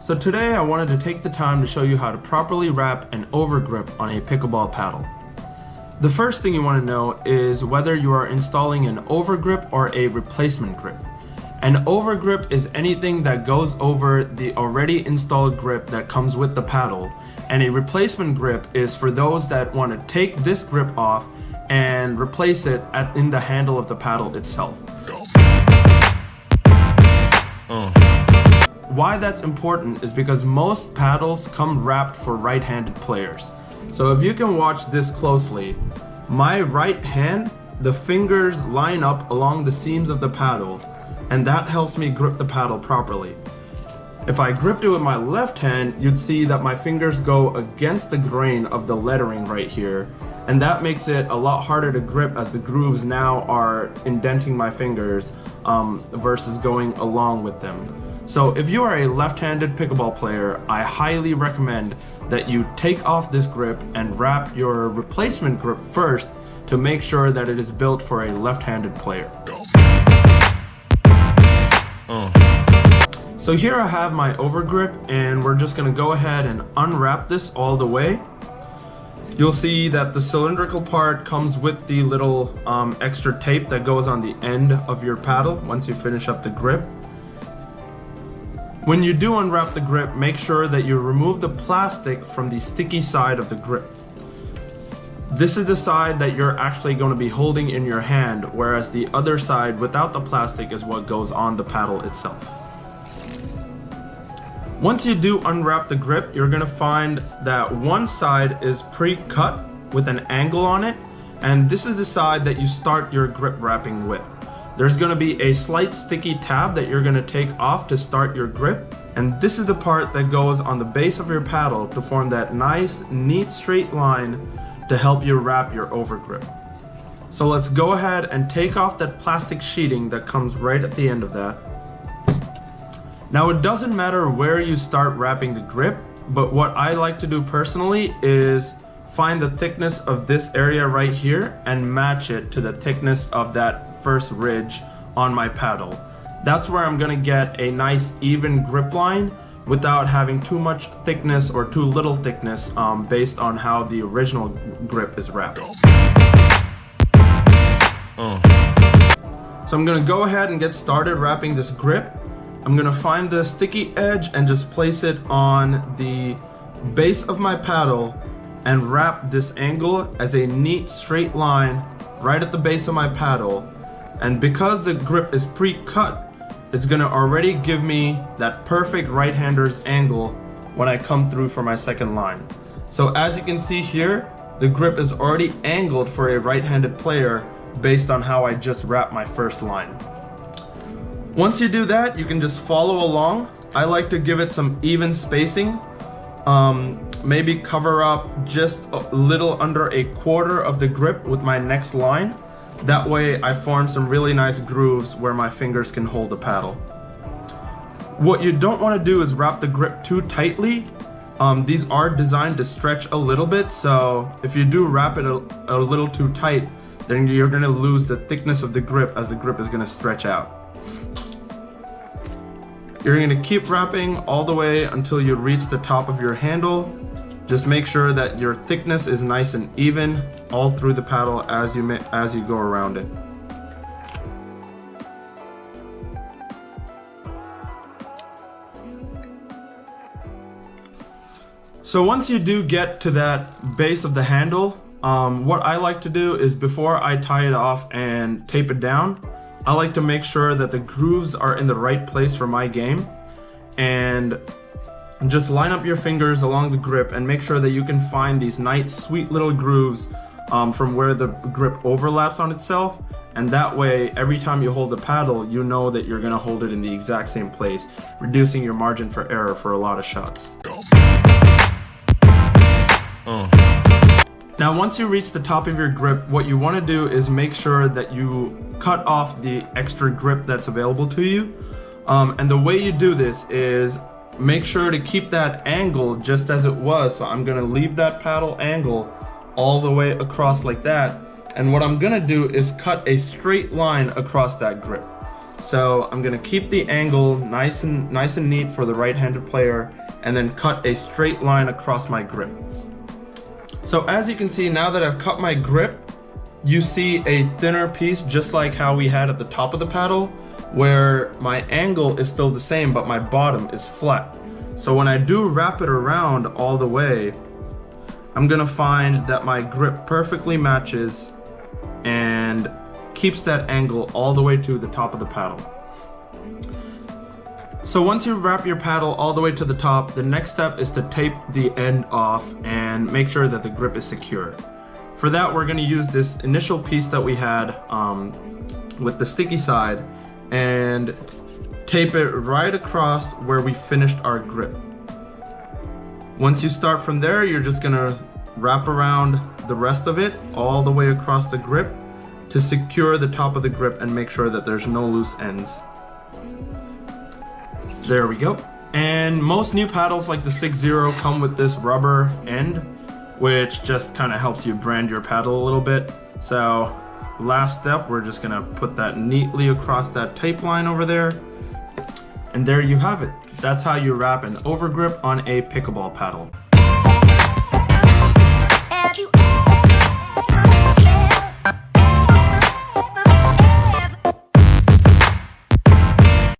So today I wanted to take the time to show you how to properly wrap an overgrip on a pickleball paddle. The first thing you want to know is whether you are installing an overgrip or a replacement grip. An overgrip is anything that goes over the already installed grip that comes with the paddle, and a replacement grip is for those that want to take this grip off and replace it in the handle of the paddle itself. Why that's important is because most paddles come wrapped for right-handed players. So if you can watch this closely, my right hand, the fingers line up along the seams of the paddle, and that helps me grip the paddle properly. If I gripped it with my left hand, you'd see that my fingers go against the grain of the lettering right here, and that makes it a lot harder to grip as the grooves now are indenting my fingers versus going along with them. So if you are a left-handed pickleball player, I highly recommend that you take off this grip and wrap your replacement grip first to make sure that it is built for a left-handed player. So here I have my overgrip, and we're just gonna go ahead and unwrap this all the way. You'll see that the cylindrical part comes with the little extra tape that goes on the end of your paddle once you finish up the grip. When you do unwrap the grip, make sure that you remove the plastic from the sticky side of the grip. This is the side that you're actually going to be holding in your hand, whereas the other side without the plastic is what goes on the paddle itself. Once you do unwrap the grip, you're going to find that one side is pre-cut with an angle on it, and this is the side that you start your grip wrapping with. There's going to be a slight sticky tab that you're going to take off to start your grip, and this is the part that goes on the base of your paddle to form that nice, neat straight line to help you wrap your overgrip. So let's go ahead and take off that plastic sheeting that comes right at the end of that. Now it doesn't matter where you start wrapping the grip, but what I like to do personally is find the thickness of this area right here and match it to the thickness of that first ridge on my paddle. That's where I'm gonna get a nice even grip line without having too much thickness or too little thickness based on how the original grip is wrapped. So I'm gonna go ahead and get started wrapping this grip. I'm gonna find the sticky edge and just place it on the base of my paddle and wrap this angle as a neat straight line right at the base of my paddle. And because the grip is pre-cut, it's gonna already give me that perfect right-hander's angle when I come through for my second line. So as you can see here, the grip is already angled for a right-handed player based on how I just wrapped my first line. Once you do that, you can just follow along. I like to give it some even spacing. Maybe cover up just a little under a quarter of the grip with my next line. That way I form some really nice grooves where my fingers can hold the paddle. What you don't want to do is wrap the grip too tightly. These are designed to stretch a little bit, so if you do wrap it a little too tight, then you're going to lose the thickness of the grip as the grip is going to stretch out. You're going to keep wrapping all the way until you reach the top of your handle. Just make sure that your thickness is nice and even all through the paddle as you go around it. So once you do get to that base of the handle, what I like to do is before I tie it off and tape it down, I like to make sure that the grooves are in the right place for my game, and just line up your fingers along the grip and make sure that you can find these nice sweet little grooves from where the grip overlaps on itself, and that way every time you hold the paddle you know that you're going to hold it in the exact same place, reducing your margin for error for a lot of shots. Now once you reach the top of your grip, what you want to do is make sure that you cut off the extra grip that's available to you, and the way you do this is make sure to keep that angle just as it was. So I'm gonna leave that paddle angle all the way across like that, and what I'm gonna do is cut a straight line across that grip. So I'm gonna keep the angle nice and neat for the right-handed player, and then cut a straight line across my grip. So as you can see, now that I've cut my grip, you see a thinner piece just like how we had at the top of the paddle, where my angle is still the same but my bottom is flat. So when I do wrap it around all the way, I'm gonna find that my grip perfectly matches and keeps that angle all the way to the top of the paddle. So once you wrap your paddle all the way to the top, the next step is to tape the end off and make sure that the grip is secure. For that, we're gonna use this initial piece that we had with the sticky side and tape it right across where we finished our grip. Once you start from there, you're just gonna wrap around the rest of it all the way across the grip to secure the top of the grip and make sure that there's no loose ends. There we go. And most new paddles like the 6-0 come with this rubber end, which just kind of helps you brand your paddle a little bit. So last step, we're just gonna put that neatly across that tape line over there. And there you have it. That's how you wrap an overgrip on a pickleball paddle.